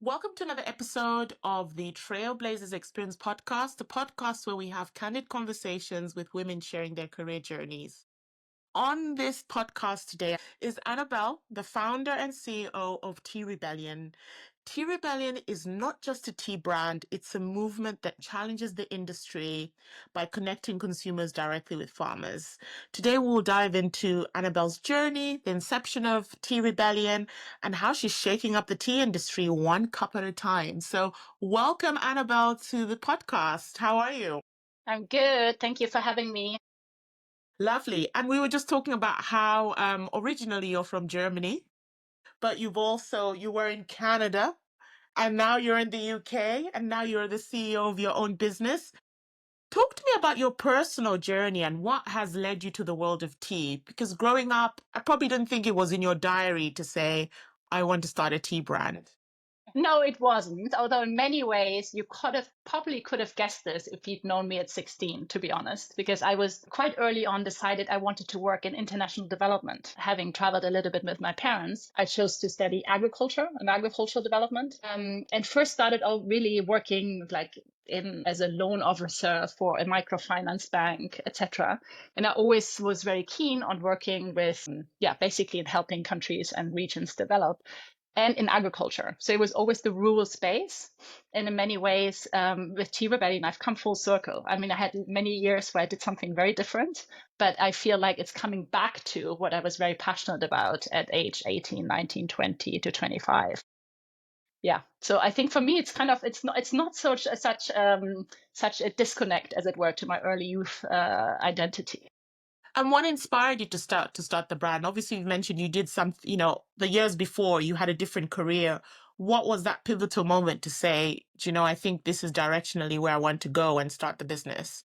Welcome to another episode of the Trailblazers Experience Podcast, the podcast where we have candid conversations with women sharing their career journeys. On this podcast today is Annabel, the founder and CEO of Rebellion. Rebellion is not just a tea brand, it's a movement that challenges the industry by connecting consumers directly with farmers. Today we'll dive into Annabel's journey, the inception of Rebellion, and how she's shaking up the tea industry one cup at a time. So welcome, Annabel, to the podcast. How are you? I'm good. Thank you for having me. Lovely. And we were just talking about how originally you're from Germany, but you were in Canada, and now you're in the UK, and now you're the CEO of your own business. Talk to me about your personal journey and what has led you to the world of tea. Because growing up, I probably didn't think it was in your diary to say, I want to start a tea brand. No, it wasn't. Although in many ways, you probably could have guessed this if you'd known me at 16, to be honest, because I was quite early on decided I wanted to work in international development. Having traveled a little bit with my parents, I chose to study agriculture and agricultural development, and first started out really working as a loan officer for a microfinance bank, etc. And I always was very keen on working with, basically in helping countries and regions develop, and in agriculture. So it was always the rural space. And in many ways, with Rebellion, I've come full circle. I mean, I had many years where I did something very different, but I feel like it's coming back to what I was very passionate about at age 18, 19, 20 to 25. Yeah. So I think for me, it's not such a disconnect, as it were, to my early youth identity. And what inspired you to start the brand? Obviously, you've mentioned you did the years before you had a different career. What was that pivotal moment to say, I think this is directionally where I want to go and start the business?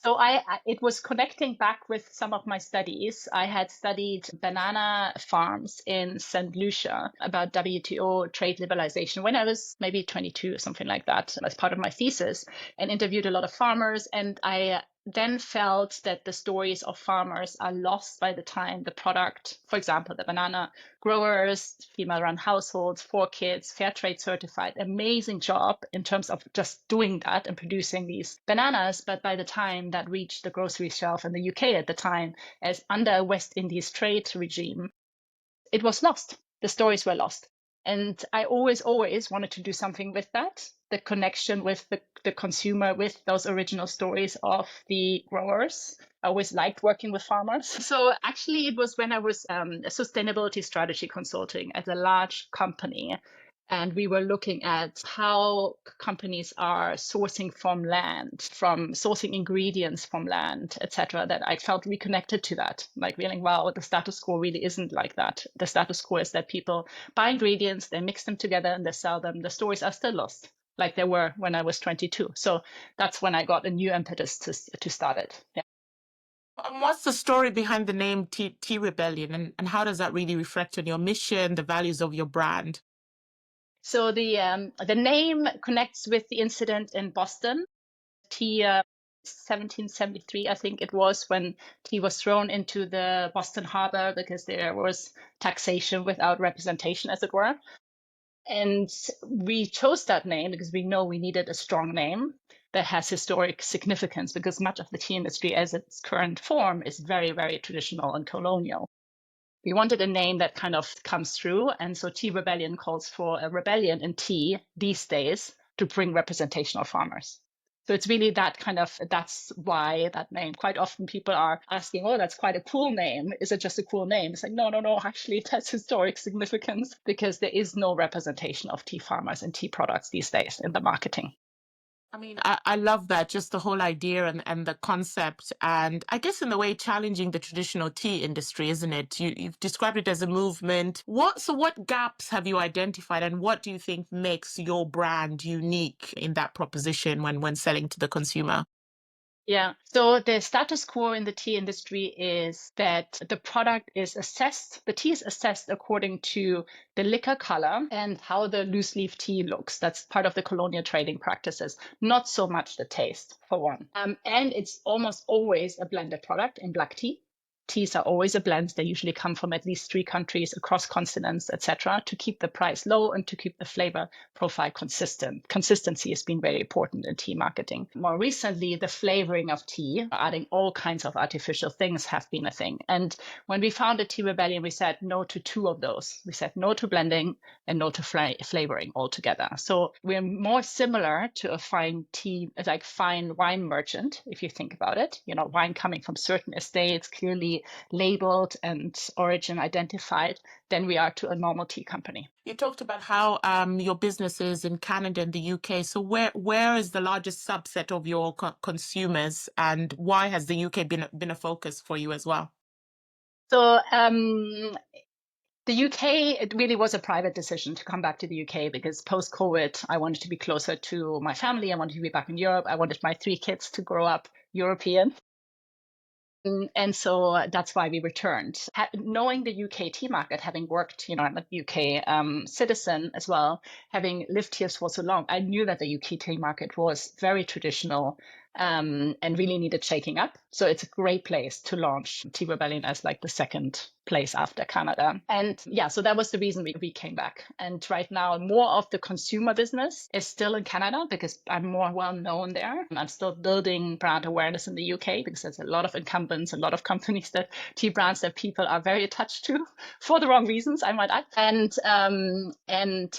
So it was connecting back with some of my studies. I had studied banana farms in St. Lucia about WTO trade liberalization when I was maybe 22 or something like that as part of my thesis, and interviewed a lot of farmers. And I then felt that the stories of farmers are lost by the time the product, for example, the banana growers, female-run households, 4 kids, fair trade certified, amazing job in terms of just doing that and producing these bananas. But by the time that reached the grocery shelf in the UK at the time, as under West Indies trade regime, it was lost. The stories were lost. And I always wanted to do something with that, the connection with the consumer, with those original stories of the growers. I always liked working with farmers. So actually, it was when I was a sustainability strategy consulting at a large company. And we were looking at how companies are sourcing from land, from sourcing ingredients from land, etc., that I felt reconnected to that, like feeling, wow, the status quo really isn't like that. The status quo is that people buy ingredients, they mix them together and they sell them. The stories are still lost, like they were when I was 22. So that's when I got a new impetus to start it. Yeah. And what's the story behind the name Rebellion, and how does that really reflect on your mission, the values of your brand? So the name connects with the incident in Boston, TeP 1773, I think it was, when tea was thrown into the Boston Harbor because there was taxation without representation, as it were. And we chose that name because we know we needed a strong name that has historic significance, because much of the tea industry as its current form is very, very traditional and colonial. We wanted a name that kind of comes through. And so Rebellion calls for a rebellion in tea these days to bring representation of farmers. So it's really that's why that name. Quite often people are asking, oh, that's quite a cool name. Is it just a cool name? It's like, no, actually it has historic significance because there is no representation of tea farmers and tea products these days in the marketing. I mean, I love that, just the whole idea and the concept, and I guess in a way challenging the traditional tea industry, isn't it? You've described it as a movement. What gaps have you identified, and what do you think makes your brand unique in that proposition when selling to the consumer? Yeah. So the status quo in the tea industry is that the product is assessed, the tea is assessed according to the liquor color and how the loose leaf tea looks. That's part of the colonial trading practices, not so much the taste, for one. And it's almost always a blended product in black tea. Teas are always a blend. They usually come from at least 3 countries across continents, etc., to keep the price low and to keep the flavor profile consistent. Consistency has been very important in tea marketing. More recently, the flavoring of tea, adding all kinds of artificial things, have been a thing. And when we founded Tea Rebellion, we said no to 2 of those. We said no to blending and no to flavoring altogether. So we're more similar to a fine tea, like fine wine merchant, if you think about it. You know, wine coming from certain estates, clearly labeled and origin identified, than we are to a normal tea company. You talked about how your business is in Canada and the UK. So where is the largest subset of your consumers, and why has the UK been a focus for you as well? So the UK, it really was a private decision to come back to the UK because post-COVID, I wanted to be closer to my family. I wanted to be back in Europe. I wanted my 3 kids to grow up European. And so that's why we returned. Knowing the UK tea market, having worked, I'm a UK citizen as well, having lived here for so long, I knew that the UK tea market was very traditional and really needed shaking up. So it's a great place to launch Tea Rebellion as like the second place after Canada. And yeah, so that was the reason we came back. And right now, more of the consumer business is still in Canada because I'm more well known there. I'm still building brand awareness in the UK because there's a lot of incumbents, a lot of companies that tea brands that people are very attached to for the wrong reasons, I might add.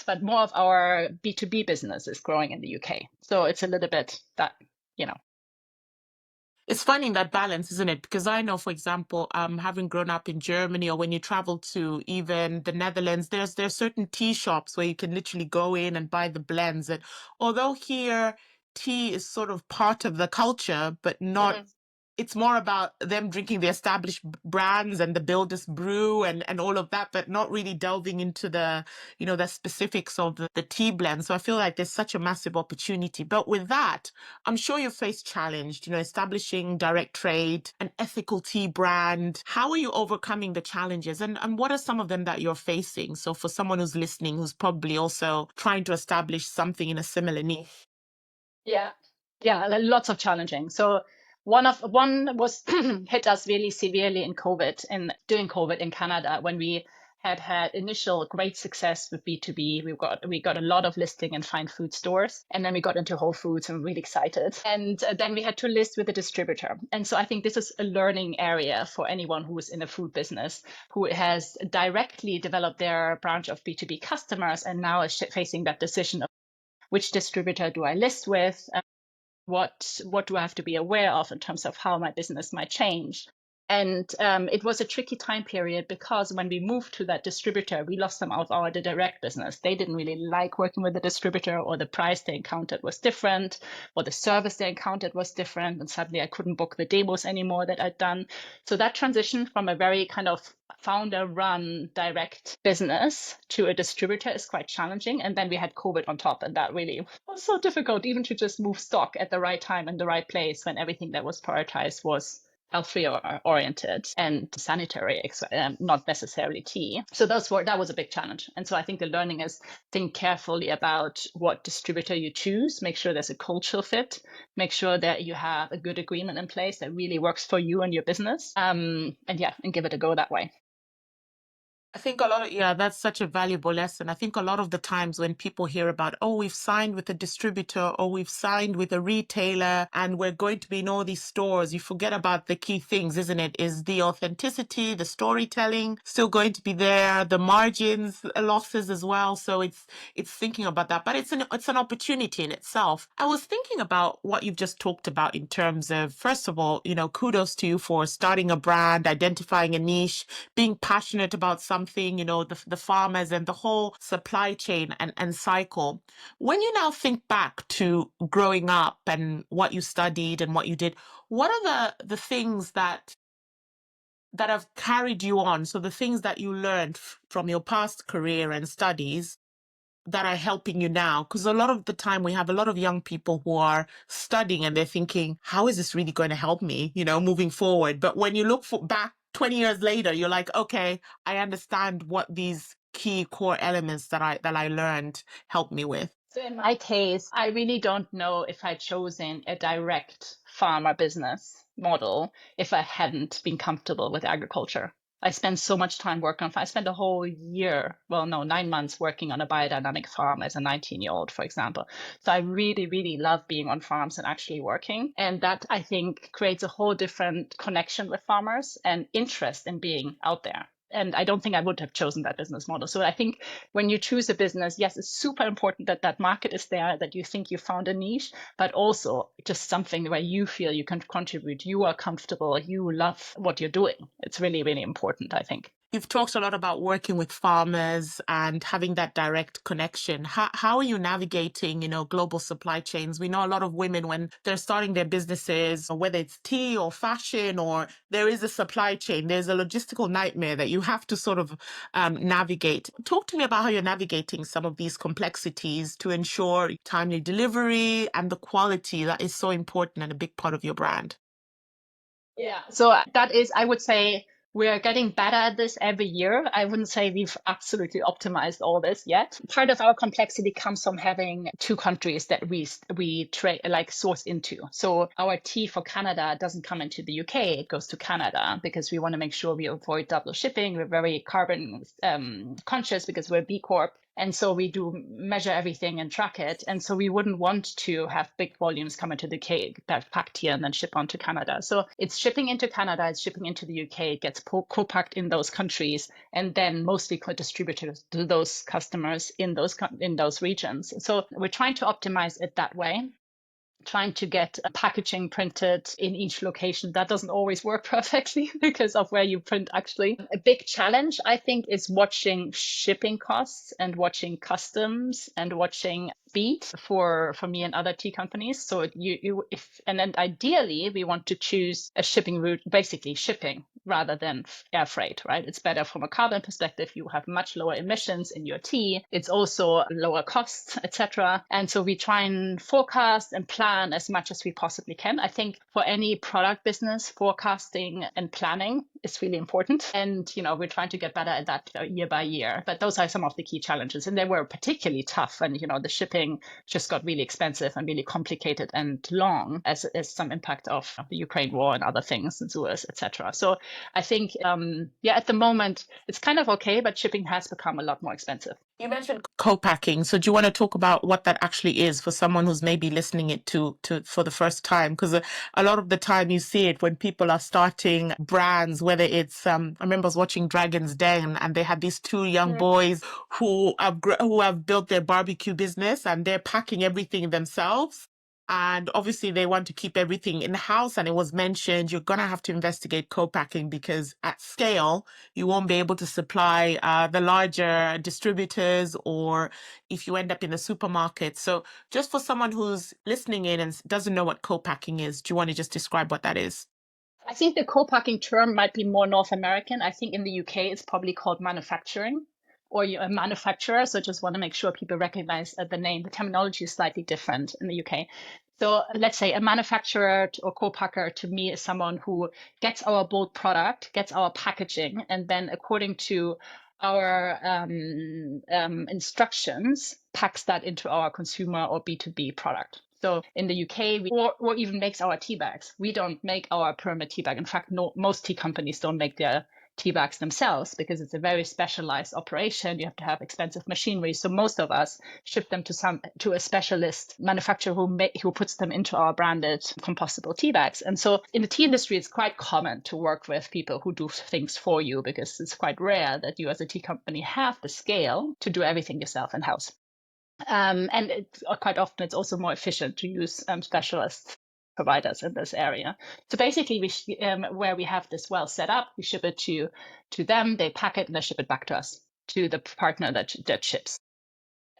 But more of our B2B business is growing in the UK. So it's a little bit that, It's finding that balance, isn't it? Because I know, for example, having grown up in Germany, or when you travel to even the Netherlands, there's certain tea shops where you can literally go in and buy the blends. And although here tea is sort of part of the culture, but not, it's more about them drinking the established brands and the builder's brew and all of that, but not really delving into the specifics of the tea blend. So I feel like there's such a massive opportunity. But with that, I'm sure you're faced challenged, establishing direct trade, an ethical tea brand. How are you overcoming the challenges, and what are some of them that you're facing? So for someone who's listening, who's probably also trying to establish something in a similar niche. Yeah, lots of challenging. So one was hit us really severely in COVID, during COVID in Canada, when we had initial great success with B2B. We got a lot of listing in fine food stores, and then we got into Whole Foods and really excited. And then we had to list with a distributor. And so I think this is a learning area for anyone who is in a food business, who has directly developed their branch of B2B customers and now is facing that decision of which distributor do I list with? What do I have to be aware of in terms of how my business might change? And it was a tricky time period because when we moved to that distributor, we lost them out of the direct business. They didn't really like working with the distributor, or the price they encountered was different, or the service they encountered was different. And suddenly I couldn't book the demos anymore that I'd done. So that transition from a very kind of founder-run direct business to a distributor is quite challenging. And then we had COVID on top, and that really was so difficult, even to just move stock at the right time and the right place when everything that was prioritized was healthy oriented and sanitary, not necessarily tea. So that was a big challenge. And so I think the learning is think carefully about what distributor you choose, make sure there's a cultural fit, make sure that you have a good agreement in place that really works for you and your business. And give it a go that way. I think that's such a valuable lesson. I think a lot of the times when people hear about, oh, we've signed with a distributor or we've signed with a retailer and we're going to be in all these stores, you forget about the key things, isn't it? Is the authenticity, the storytelling still going to be there, the margins, losses as well. So it's thinking about that, but it's an opportunity in itself. I was thinking about what you've just talked about in terms of, first of all, kudos to you for starting a brand, identifying a niche, being passionate about something, the farmers and the whole supply chain and cycle. When you now think back to growing up and what you studied and what you did, what are the things that have carried you on? So the things that you learned from your past career and studies that are helping you now? Because a lot of the time we have a lot of young people who are studying and they're thinking, how is this really going to help me, moving forward? But when you look back 20 years later, you're like, okay, I understand what these key core elements that I learned helped me with. So in my case, I really don't know if I'd chosen a direct farmer business model if I hadn't been comfortable with agriculture. I spent so much time working on. I spent a whole year, well, no, 9 months working on a biodynamic farm as a 19-year-old, for example. So I really, really love being on farms and actually working. And that, I think, creates a whole different connection with farmers and interest in being out there. And I don't think I would have chosen that business model. So I think when you choose a business, yes, it's super important that that market is there, that you think you found a niche, but also just something where you feel you can contribute, you are comfortable, you love what you're doing. It's really, really important, I think. You've talked a lot about working with farmers and having that direct connection. How are you navigating, global supply chains? We know a lot of women when they're starting their businesses, whether it's tea or fashion, or there is a supply chain, there's a logistical nightmare that you have to sort of navigate. Talk to me about how you're navigating some of these complexities to ensure timely delivery and the quality that is so important and a big part of your brand. Yeah. So that is, I would say, we're getting better at this every year. I wouldn't say we've absolutely optimized all this yet. Part of our complexity comes from having two countries that we trade source into. So our tea for Canada doesn't come into the UK; it goes to Canada because we want to make sure we avoid double shipping. We're very carbon conscious because we're B Corp. And so we do measure everything and track it. And so we wouldn't want to have big volumes come into the UK, that packed here and then ship on to Canada. So it's shipping into Canada, it's shipping into the UK, it gets co-packed in those countries, and then mostly distributed to those customers in those regions. So we're trying to optimize it that way. Trying to get packaging printed in each location. That doesn't always work perfectly because of where you print actually. A big challenge, I think, is watching shipping costs and watching customs and watching speed for me and other tea companies. So and then ideally we want to choose a shipping route, basically shipping rather than air freight, right? It's better from a carbon perspective. You have much lower emissions in your tea. It's also lower costs, etc. And so we try and forecast and plan as much as we possibly can. I think for any product business, forecasting and planning is really important. And, we're trying to get better at that year by year. But those are some of the key challenges. And they were particularly tough. And, the shipping just got really expensive and really complicated and long as some impact of the Ukraine war and other things and Suez, etc. So I think, at the moment, it's kind of okay, but shipping has become a lot more expensive. You mentioned co-packing. So do you want to talk about what that actually is for someone who's maybe listening it to for the first time? Because a lot of the time you see it when people are starting brands, whether it's, I remember I was watching Dragon's Den and they had these two young boys who have built their barbecue business and they're packing everything themselves. And obviously they want to keep everything in house. And it was mentioned, you're going to have to investigate co-packing because at scale, you won't be able to supply the larger distributors or if you end up in the supermarket. So just for someone who's listening in and doesn't know what co-packing is, do you want to just describe what that is? I think the co-packing term might be more North American. I think in the UK, it's probably called manufacturing or you're a manufacturer. So just want to make sure people recognize the name. The terminology is slightly different in the UK. So let's say a manufacturer or co-packer to me is someone who gets our bulk product, gets our packaging, and then according to our instructions, packs that into our consumer or B2B product. So in the UK, or even makes our tea bags. We don't make our pyramid tea bag. In fact, most tea companies don't make their tea bags themselves because it's a very specialized operation. You have to have expensive machinery. So most of us ship them to a specialist manufacturer who puts them into our branded compostable tea bags. And so in the tea industry, it's quite common to work with people who do things for you because it's quite rare that you as a tea company have the scale to do everything yourself in-house. And quite often it's also more efficient to use specialist providers in this area. So basically, where we have this well set up, we ship it to them, they pack it, and they ship it back to us, to the partner that ships.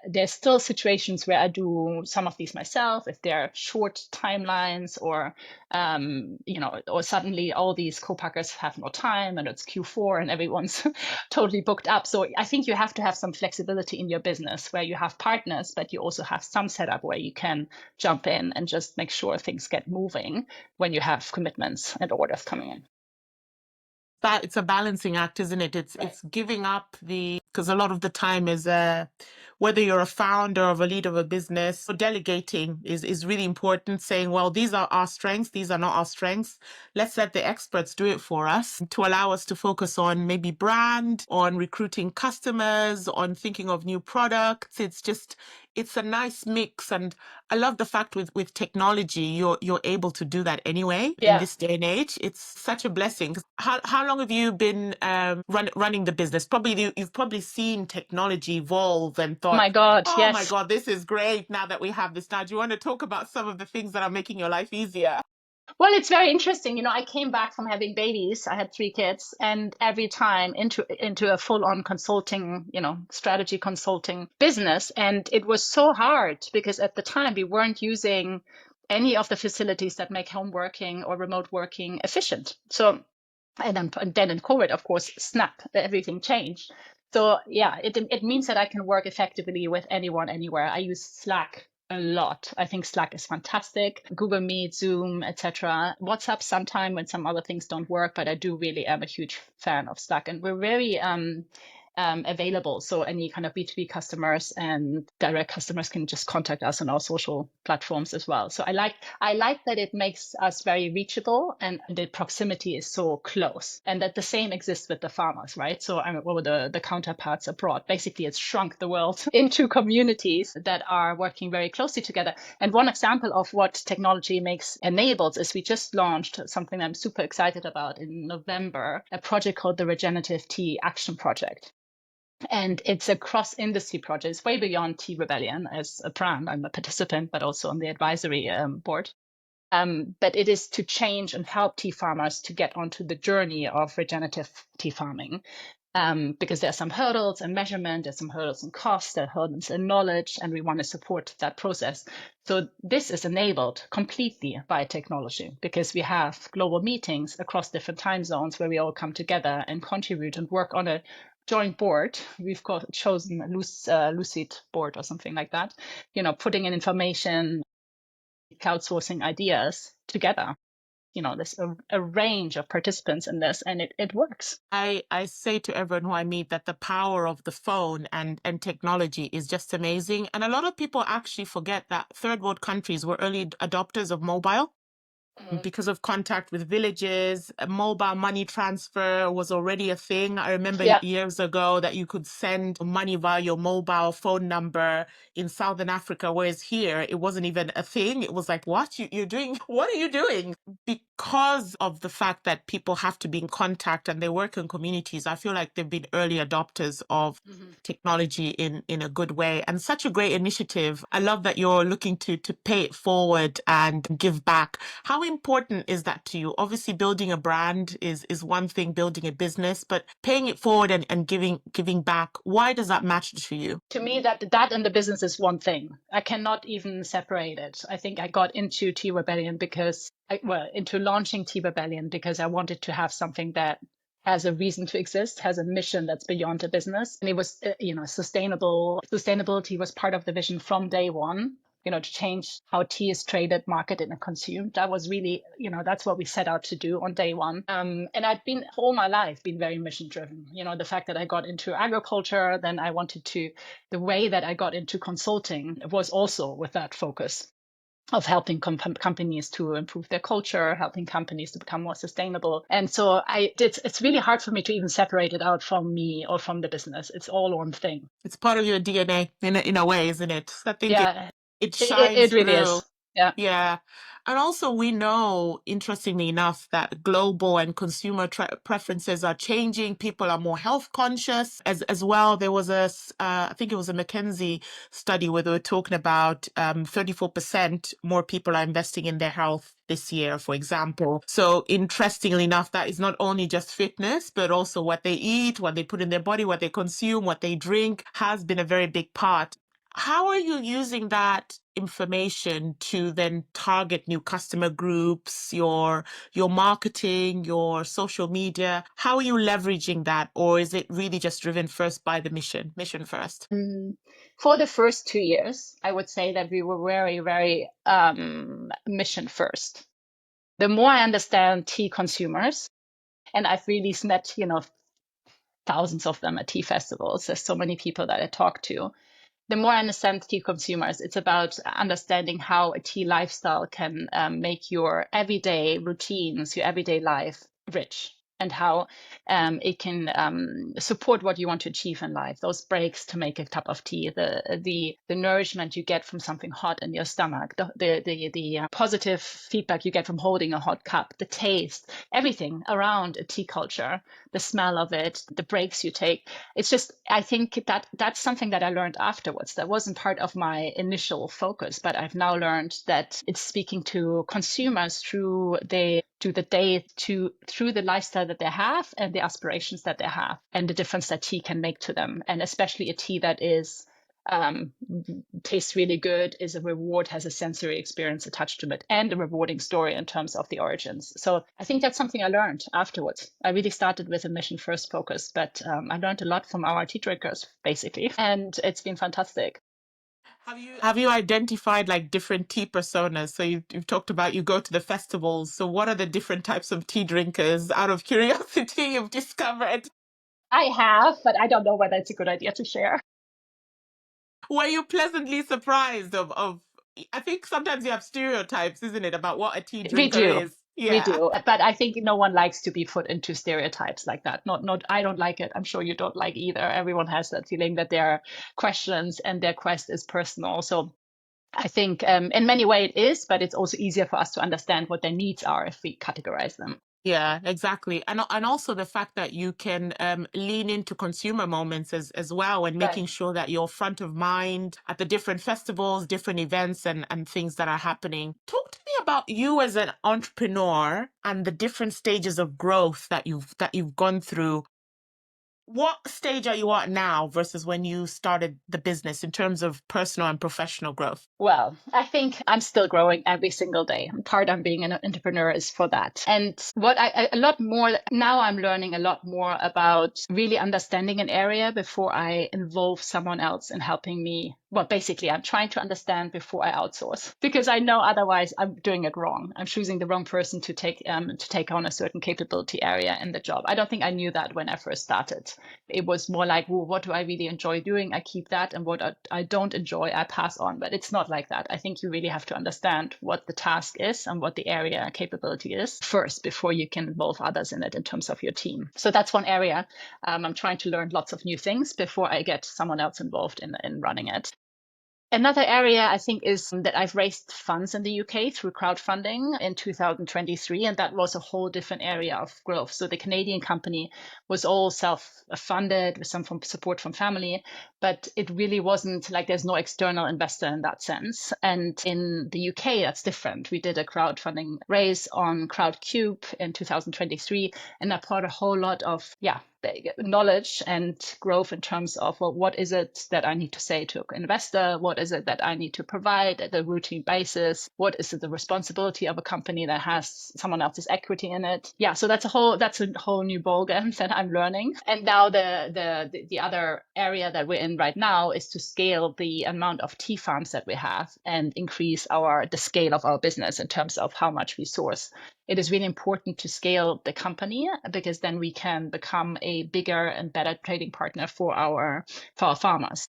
there's still situations where I do some of these myself, if they're short timelines or, or suddenly all these co-packers have no time and it's Q4 and everyone's totally booked up. So I think you have to have some flexibility in your business where you have partners, but you also have some setup where you can jump in and just make sure things get moving when you have commitments and orders coming in. But it's a balancing act, isn't it? It's giving up because a lot of the time is whether you're a founder or a leader of a business, so delegating is really important, saying, well, these are our strengths, these are not our strengths. Let's let the experts do it for us to allow us to focus on maybe brand, on recruiting customers, on thinking of new products. It's a nice mix. And I love the fact with technology, you're able to do that anyway in this day and age. It's such a blessing. How long have you been running the business? Probably you've probably seen technology evolve and thought, my God, oh yes. my God, this is great now that we have this. Now, do you want to talk about some of the things that are making your life easier? Well, it's very interesting. I came back from having babies. I had 3 kids, and every time into a full-on consulting, strategy consulting business. And it was so hard because at the time we weren't using any of the facilities that make home working or remote working efficient. So, and then in COVID, of course, snap, everything changed. So yeah, it means that I can work effectively with anyone, anywhere. I use Slack a lot. I think Slack is fantastic. Google Meet, Zoom, etc. WhatsApp sometime when some other things don't work, but I do really am a huge fan of Slack, and we're very available. So any kind of B2B customers and direct customers can just contact us on our social platforms as well. So I like that it makes us very reachable and the proximity is so close. And that the same exists with the farmers, right? So what were the counterparts abroad? Basically, it's shrunk the world into communities that are working very closely together. And one example of what technology enables is we just launched something I'm super excited about in November, a project called the Regenerative Tea Action Project. And it's a cross-industry project. It's way beyond Tea Rebellion as a brand. I'm a participant, but also on the advisory board. But it is to change and help tea farmers to get onto the journey of regenerative tea farming. Because there are some hurdles in measurement, there's some hurdles in cost, there are hurdles in knowledge, and we want to support that process. So this is enabled completely by technology because we have global meetings across different time zones where we all come together and contribute and work on a joint board. We've chosen a Lucid board or something like that, putting in information, crowdsourcing ideas together. There's a range of participants in this, and it works. I say to everyone who I meet that the power of the phone and technology is just amazing. And a lot of people actually forget that third world countries were early adopters of mobile. Because of contact with villages, mobile money transfer was already a thing. I remember years ago that you could send money via your mobile phone number in Southern Africa, whereas here it wasn't even a thing. It was like, what you're doing? What are you doing? Because of the fact that people have to be in contact and they work in communities, I feel like they've been early adopters of technology in a good way, and such a great initiative. I love that you're looking to pay it forward and give back. How important is that to you? Obviously, building a brand is one thing, building a business, but paying it forward and giving back, why does that matter to you? To me, that and the business is one thing. I cannot even separate it. I think I got into Tea Rebellion into launching Tea Rebellion because I wanted to have something that has a reason to exist, has a mission that's beyond a business. And it was, sustainable. Sustainability was part of the vision from day one. To change how tea is traded, marketed, and consumed. That was really, that's what we set out to do on day one. And I've been all my life been very mission driven. The fact that I got into agriculture, then the way that I got into consulting was also with that focus of helping companies to improve their culture, helping companies to become more sustainable. And so it's really hard for me to even separate it out from me or from the business. It's all one thing. It's part of your DNA in a way, isn't it? I think it shines it really through. is. Yeah. Yeah. And also we know, interestingly enough, that global and consumer preferences are changing. People are more health conscious as well. There was I think it was a McKinsey study where they were talking about 34% more people are investing in their health this year, for example. So interestingly enough, that is not only just fitness, but also what they eat, what they put in their body, what they consume, what they drink has been a very big part. How are you using that information to then target new customer groups, your marketing, your social media? How are you leveraging that? Or is it really just driven first by the mission first? For the first 2 years, I would say that we were very, very mission first. The more I understand tea consumers, and I've really met, thousands of them at tea festivals. There's so many people that I talk to. The more I understand tea consumers, it's about understanding how a tea lifestyle can make your everyday routines, your everyday life rich, and how it can support what you want to achieve in life. Those breaks to make a cup of tea, the nourishment you get from something hot in your stomach, the positive feedback you get from holding a hot cup, the taste, everything around a tea culture, the smell of it, the breaks you take. It's just, I think that's something that I learned afterwards. That wasn't part of my initial focus, but I've now learned that it's speaking to consumers through the day, through the lifestyle that they have and the aspirations that they have, and the difference that tea can make to them. And especially a tea that is tastes really good, is a reward, has a sensory experience attached to it, and a rewarding story in terms of the origins. So I think that's something I learned afterwards. I really started with a mission first focus, but I learned a lot from our tea drinkers, basically, and it's been fantastic. Have you identified like different tea personas? So you've talked about you go to the festivals. So what are the different types of tea drinkers, out of curiosity, you've discovered? I have, but I don't know whether it's a good idea to share. Were you pleasantly surprised of I think sometimes you have stereotypes, isn't it, about what a tea We drinker do. is? We Yeah. do, but I think no one likes to be put into stereotypes like that. Not. I don't like it. I'm sure you don't like either. Everyone has that feeling that their questions and their quest is personal. So I think in many ways it is, but it's also easier for us to understand what their needs are if we categorize them. Yeah, exactly. And also the fact that you can lean into consumer moments as well, and making Right. sure that you're front of mind at the different festivals, different events and things that are happening. Talk to me about you as an entrepreneur and the different stages of growth that you've gone through. What stage are you at now versus when you started the business in terms of personal and professional growth? Well, I think I'm still growing every single day. Part of being an entrepreneur is for that. And what a lot more now, I'm learning a lot more about really understanding an area before I involve someone else in helping me. Well, basically, I'm trying to understand before I outsource, because I know otherwise I'm doing it wrong. I'm choosing the wrong person to take on a certain capability area in the job. I don't think I knew that when I first started. It was more like, well, what do I really enjoy doing? I keep that, and what I don't enjoy, I pass on. But it's not like that. I think you really have to understand what the task is and what the area capability is first before you can involve others in it in terms of your team. So that's one area. I'm trying to learn lots of new things before I get someone else involved in running it. Another area I think is that I've raised funds in the UK through crowdfunding in 2023, and that was a whole different area of growth. So the Canadian company was all self-funded with some support from family, but it really wasn't like there's no external investor in that sense. And in the UK, that's different. We did a crowdfunding raise on Crowdcube in 2023, and that brought a whole lot of, knowledge and growth in terms of, well, what is it that I need to say to an investor? What is it that I need to provide at a routine basis? What is it the responsibility of a company that has someone else's equity in it? Yeah, so that's a whole new ballgame that I'm learning. And now the other area that we're in right now is to scale the amount of tea farms that we have and increase the scale of our business in terms of how much we source. It is really important to scale the company, because then we can become a bigger and better trading partner for our farmers.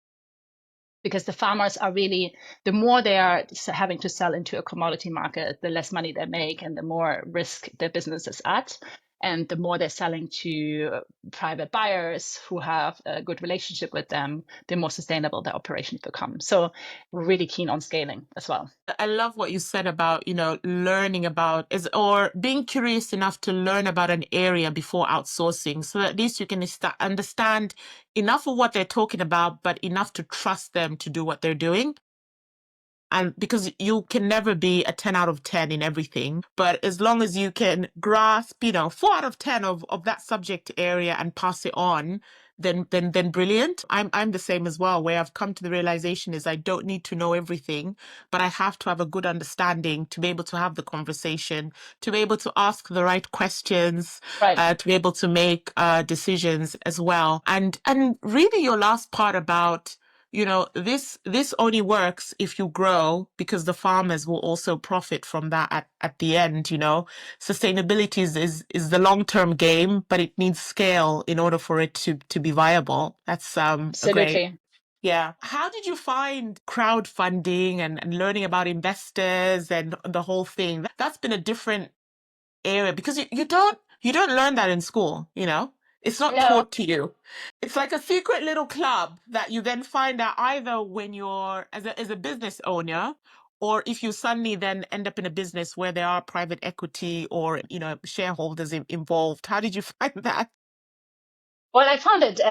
Because the farmers are really, the more they are having to sell into a commodity market, the less money they make and the more risk their business is at. And the more they're selling to private buyers who have a good relationship with them, the more sustainable their operations become. So we're really keen on scaling as well. I love what you said about, learning about or being curious enough to learn about an area before outsourcing, so that at least you can understand enough of what they're talking about, but enough to trust them to do what they're doing. And because you can never be a 10 out of 10 in everything, but as long as you can grasp, 4 out of 10 of that subject area and pass it on, then brilliant. I'm the same as well, where I've come to the realization is I don't need to know everything, but I have to have a good understanding to be able to have the conversation, to be able to ask the right questions, Right. to be able to make decisions as well. And really your last part about, this only works if you grow, because the farmers will also profit from that at the end. Sustainability is the long-term game, but it needs scale in order for it to be viable. That's a great. Absolutely. Yeah. How did you find crowdfunding and learning about investors and the whole thing? That's been a different area because you don't learn that in school. It's not No. taught to you. It's like a secret little club that you then find out either when you're as a business owner, or if you suddenly then end up in a business where there are private equity or shareholders involved. How did you find that? Well,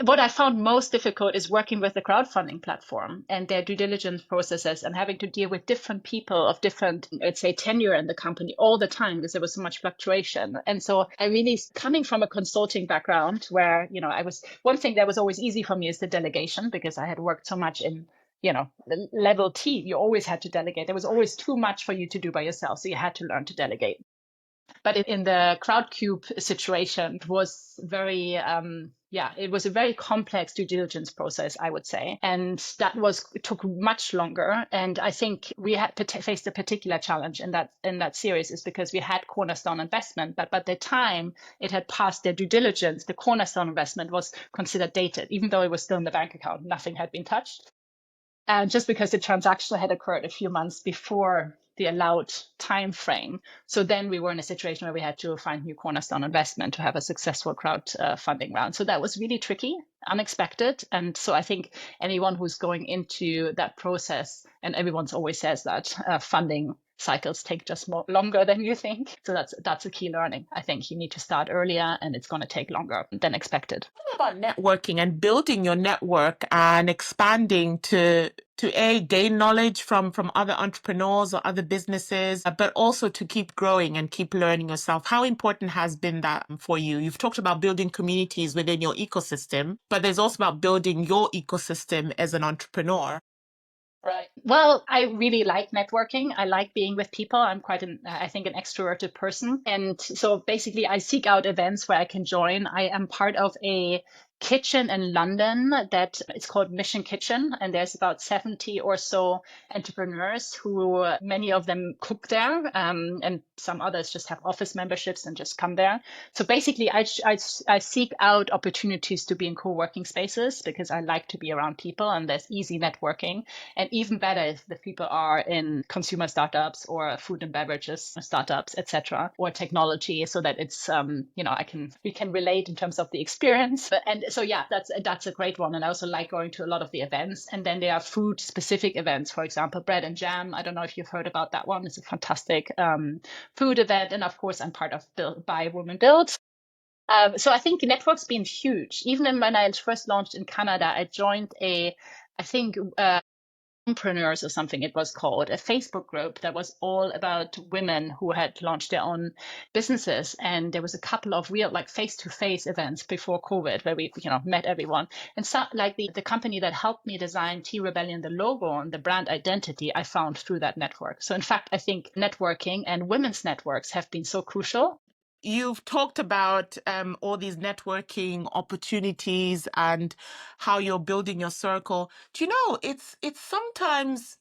what I found most difficult is working with the crowdfunding platform and their due diligence processes and having to deal with different people of different, let's say, tenure in the company all the time because there was so much fluctuation. And so I really, coming from a consulting background where, one thing that was always easy for me is the delegation because I had worked so much in the level T, you always had to delegate. There was always too much for you to do by yourself. So you had to learn to delegate. But in the Crowdcube situation, it was it was a very complex due diligence process, I would say. And took much longer. And I think we had faced a particular challenge in that series is because we had Cornerstone investment, but by the time it had passed their due diligence, the Cornerstone investment was considered dated, even though it was still in the bank account, nothing had been touched. And just because the transaction had occurred a few months before the allowed time frame. So then we were in a situation where we had to find new cornerstone investment to have a successful crowdfunding round. So that was really tricky, unexpected. And so I think anyone who's going into that process, and everyone always says that funding cycles take just longer than you think. So that's a key learning. I think you need to start earlier and it's going to take longer than expected. About networking and building your network and expanding to gain knowledge from other entrepreneurs or other businesses, but also to keep growing and keep learning yourself. How important has been that for you? You've talked about building communities within your ecosystem, but there's also about building your ecosystem as an entrepreneur. Right. Well, I really like networking. I like being with people. I'm I think, an extroverted person. And so basically I seek out events where I can join. I am part of a kitchen in London that it's called Mission Kitchen. And there's about 70 or so entrepreneurs who many of them cook there. And some others just have office memberships and just come there. So basically I seek out opportunities to be in co-working spaces because I like to be around people and there's easy networking. And even better if the people are in consumer startups or food and beverages startups, etc., or technology, so that it's we can relate in terms of the experience. And so yeah, that's a great one. And I also like going to a lot of the events. And then there are food specific events, for example, Bread and Jam. I don't know if you've heard about that one. It's a fantastic food event. And of course, I'm part of Buy Women Build. So I think network's been huge. Even when I first launched in Canada, I joined entrepreneurs or something it was called, a Facebook group that was all about women who had launched their own businesses. And there was a couple of real face-to-face events before COVID where we met everyone. And so the company that helped me design Tea Rebellion, the logo and the brand identity, I found through that network. So in fact, I think networking and women's networks have been so crucial. You've talked about all these networking opportunities and how you're building your circle. Do you know, it's sometimes,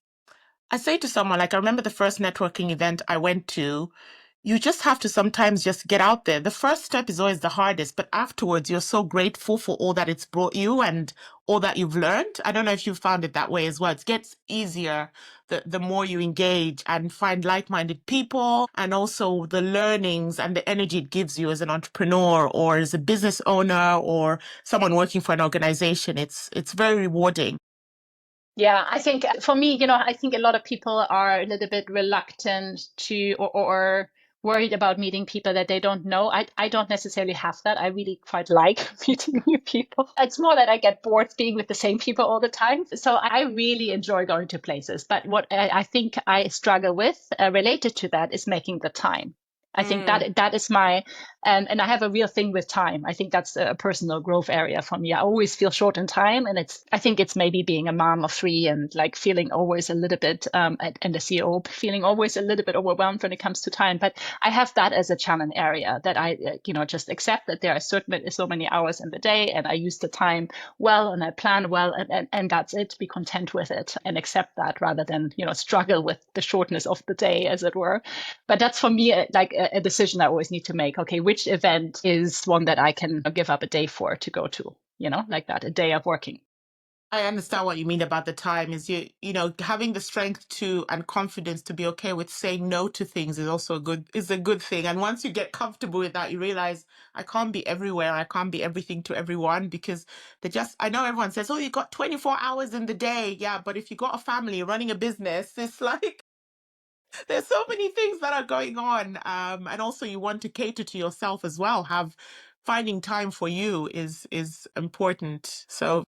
I say to someone, I remember the first networking event I went to, you just have to sometimes just get out there. The first step is always the hardest, but afterwards you're so grateful for all that it's brought you and all that you've learned. I don't know if you found it that way as well. It gets easier the more you engage and find like-minded people, and also the learnings and the energy it gives you as an entrepreneur or as a business owner or someone working for an organization. It's very rewarding. Yeah, I think for me, I think a lot of people are a little bit reluctant to or worried about meeting people that they don't know. I don't necessarily have that. I really quite like meeting new people. It's more that I get bored being with the same people all the time. So I really enjoy going to places. But what I think I struggle with related to that is making the time. I think that is my And I have a real thing with time. I think that's a personal growth area for me. I always feel short in time. And I think it's maybe being a mom of three and like feeling always a little bit, and a CEO, feeling always a little bit overwhelmed when it comes to time. But I have that as a challenge area that I, just accept that there are so many hours in the day and I use the time well and I plan well, and that's it. Be content with it and accept that rather than, struggle with the shortness of the day, as it were. But that's for me like a decision I always need to make. Okay, which event is one that I can give up a day for to go to, like that, a day of working. I understand what you mean about the time is having the strength to and confidence to be okay with saying no to things is also a good thing. And once you get comfortable with that, you realize I can't be everywhere. I can't be everything to everyone because I know everyone says, oh, you got 24 hours in the day. Yeah, but if you got a family running a business, it's like there's so many things that are going on. And also you want to cater to yourself as well. Finding time for you is important. So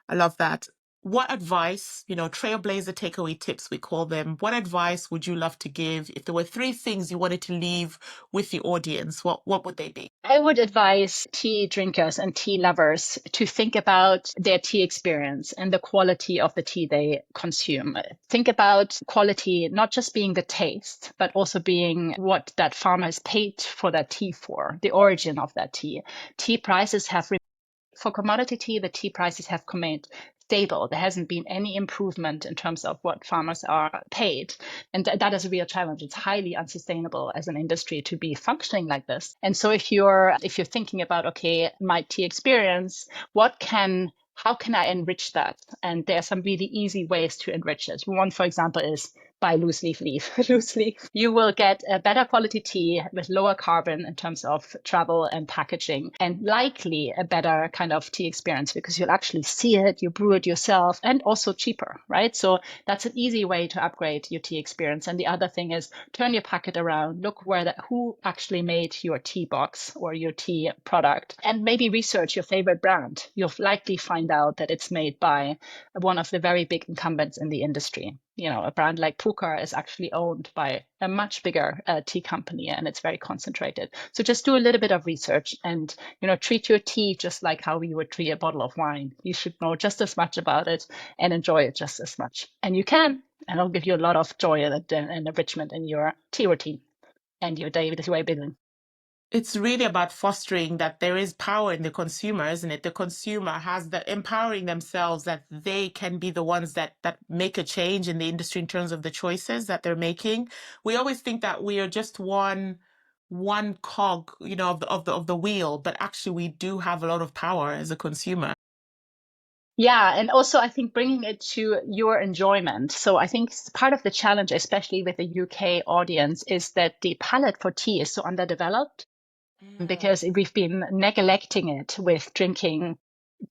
I love that. What advice, Trailblazer takeaway tips, we call them, what advice would you love to give if there were three things you wanted to leave with the audience? What would they be? I would advise tea drinkers and tea lovers to think about their tea experience and the quality of the tea they consume. Think about quality not just being the taste, but also being what that farmer has paid for that tea for, the origin of that tea. Tea prices have For commodity tea, the tea prices have remained stable. There hasn't been any improvement in terms of what farmers are paid. And that is a real challenge. It's highly unsustainable as an industry to be functioning like this. And so if you're thinking about, okay, my tea experience, how can I enrich that? And there are some really easy ways to enrich it. One, for example, is buy loose leaf. Loose leaf. You will get a better quality tea with lower carbon in terms of travel and packaging, and likely a better kind of tea experience because you'll actually see it, you brew it yourself, and also cheaper, right? So that's an easy way to upgrade your tea experience. And the other thing is turn your packet around, look who actually made your tea box or your tea product, and maybe research your favorite brand. You'll likely find out that it's made by one of the very big incumbents in the industry. A brand like Pukar is actually owned by a much bigger tea company, and it's very concentrated. So just do a little bit of research and, treat your tea just like how you would treat a bottle of wine. You should know just as much about it and enjoy it just as much. And you can, and it'll give you a lot of joy and enrichment in your tea routine and your day-to-day business. It's really about fostering that there is power in the consumer, isn't it? The consumer has the empowering themselves that they can be the ones that make a change in the industry in terms of the choices that they're making. We always think that we are just one cog, of the wheel, but actually we do have a lot of power as a consumer. Yeah, and also I think bringing it to your enjoyment. So I think part of the challenge, especially with the UK audience, is that the palate for tea is so underdeveloped because we've been neglecting it with drinking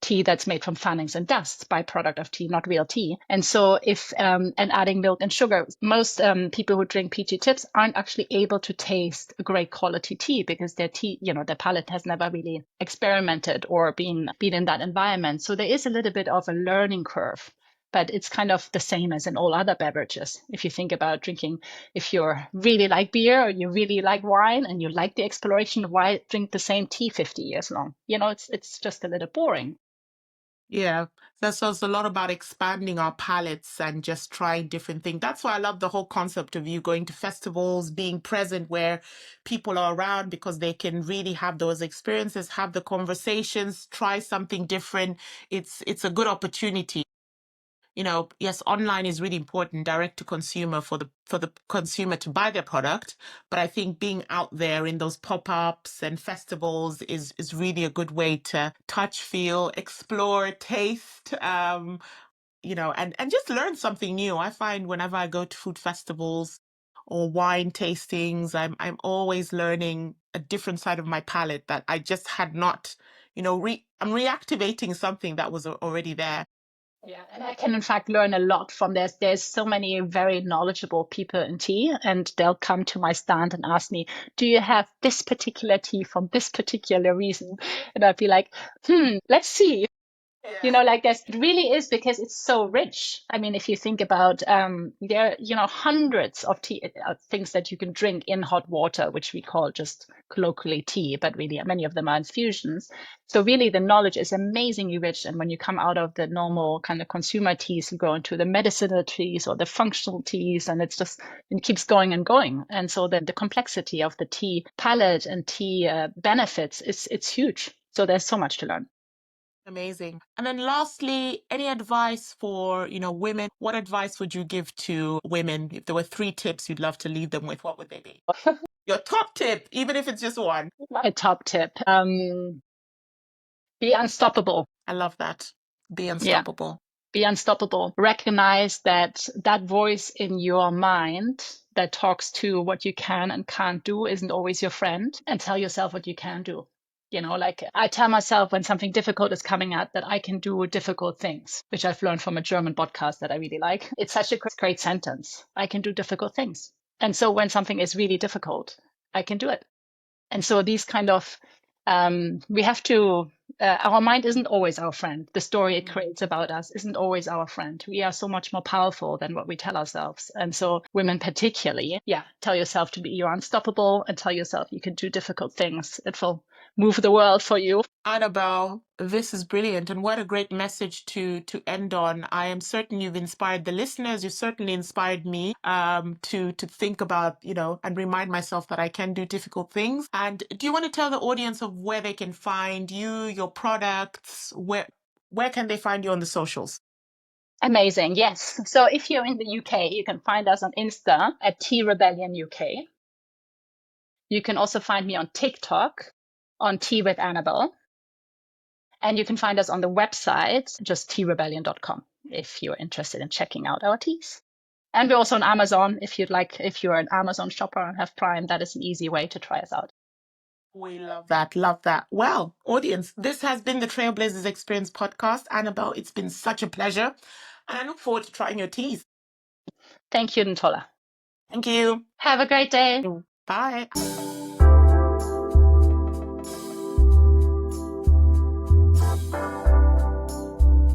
tea that's made from fannings and dust, byproduct of tea, not real tea. And so and adding milk and sugar, most people who drink peachy tips aren't actually able to taste a great quality tea because their tea, their palate has never really experimented or been in that environment. So there is a little bit of a learning curve. But it's kind of the same as in all other beverages. If you think about drinking, if you really like beer or you really like wine and you like the exploration, why drink the same tea 50 years long? It's just a little boring. Yeah, that's also a lot about expanding our palettes and just trying different things. That's why I love the whole concept of you going to festivals, being present where people are around because they can really have those experiences, have the conversations, try something different. It's a good opportunity. Yes, online is really important, direct to consumer for the consumer to buy their product. But I think being out there in those pop-ups and festivals is really a good way to touch, feel, explore, taste, and just learn something new. I find whenever I go to food festivals or wine tastings, I'm always learning a different side of my palate that I just had not, I'm reactivating something that was already there. Yeah, and I can in fact learn a lot from this. There's so many very knowledgeable people in tea, and they'll come to my stand and ask me, "Do you have this particular tea from this particular reason?" And I'd be like, let's see. Like this, it really is, because it's so rich. I mean, if you think about, there are, hundreds of tea things that you can drink in hot water, which we call just colloquially tea, but really many of them are infusions. So really the knowledge is amazingly rich. And when you come out of the normal kind of consumer teas, you go into the medicinal teas or the functional teas, and it keeps going and going. And so the complexity of the tea palette and tea benefits it's huge. So there's so much to learn. Amazing. And then lastly, any advice for, women? What advice would you give to women? If there were 3 tips you'd love to leave them with, what would they be? Your top tip, even if it's just one. My top tip, be unstoppable. I love that. Be unstoppable. Be unstoppable. Recognize that voice in your mind that talks to what you can and can't do isn't always your friend, and tell yourself what you can do. Like I tell myself when something difficult is coming up that I can do difficult things, which I've learned from a German podcast that I really like. It's such a great sentence. I can do difficult things. And so when something is really difficult, I can do it. And so these kind of, we have to, our mind isn't always our friend. The story it creates about us isn't always our friend. We are so much more powerful than what we tell ourselves. And so women particularly, tell yourself you're unstoppable, and tell yourself you can do difficult things. It will move the world for you. Annabel, this is brilliant, and what a great message to end on. I am certain you've inspired the listeners. You certainly inspired me to think about, and remind myself that I can do difficult things. And do you want to tell the audience of where they can find you, your products? Where can they find you on the socials? Amazing. Yes. So if you're in the UK, you can find us on Insta at Tea Rebellion UK. You can also find me on TikTok on Tea with Annabel. And you can find us on the website, just tearebellion.com, if you're interested in checking out our teas. And we're also on Amazon. If you're an Amazon shopper and have Prime, that is an easy way to try us out. We love that. Love that. Well, audience, this has been the Trailblazers Experience Podcast. Annabel, it's been such a pleasure. And I look forward to trying your teas. Thank you, Ntola. Thank you. Have a great day. Bye.